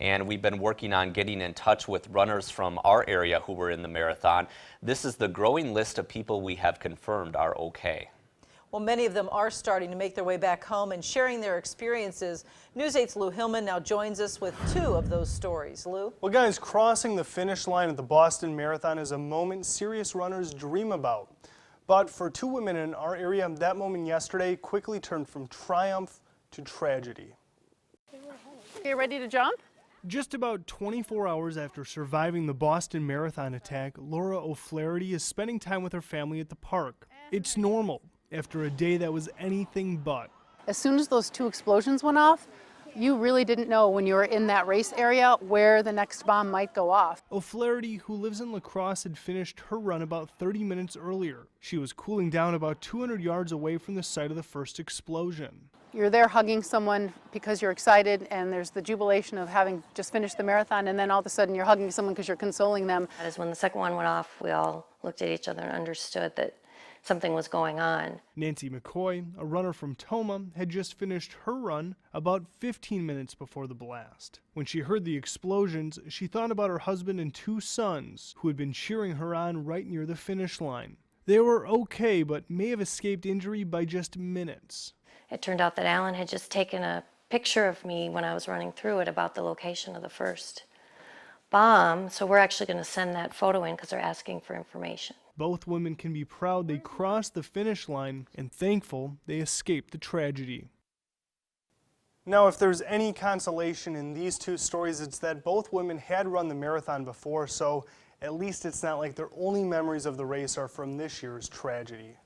and we've been working on getting in touch with runners from our area who were in the marathon. This is the growing list of people we have confirmed are okay. Well, many of them are starting to make their way back home and sharing their experiences. News 8's Lou Hillman now joins us with two of those stories. Lou? Well, guys, crossing the finish line at the Boston Marathon is a moment serious runners dream about. But for two women in our area, that moment yesterday quickly turned from triumph to tragedy. You ready to jump? Just about 24 hours after surviving the Boston Marathon attack, Laura O'Flaherty is spending time with her family at the park. It's normal after a day that was anything but. As soon as those two explosions went off, you really didn't know when you were in that race area where the next bomb might go off. O'Flaherty, who lives in La Crosse, had finished her run about 30 minutes earlier. She was cooling down about 200 yards away from the site of the first explosion. You're there hugging someone because you're excited, and there's the jubilation of having just finished the marathon, and then all of a sudden you're hugging someone because you're consoling them. As when the second one went off, we all looked at each other and understood that something was going on. Nancy McCoy, a runner from Toma, had just finished her run about 15 minutes before the blast. When she heard the explosions, she thought about her husband and two sons who had been cheering her on right near the finish line. They were okay, but may have escaped injury by just minutes. It turned out that Alan had just taken a picture of me when I was running through it about the location of the first bomb, so we're actually going to send that photo in because they're asking for information. Both women can be proud they crossed the finish line and thankful they escaped the tragedy. Now, if there's any consolation in these two stories, it's that both women had run the marathon before, so at least it's not like their only memories of the race are from this year's tragedy.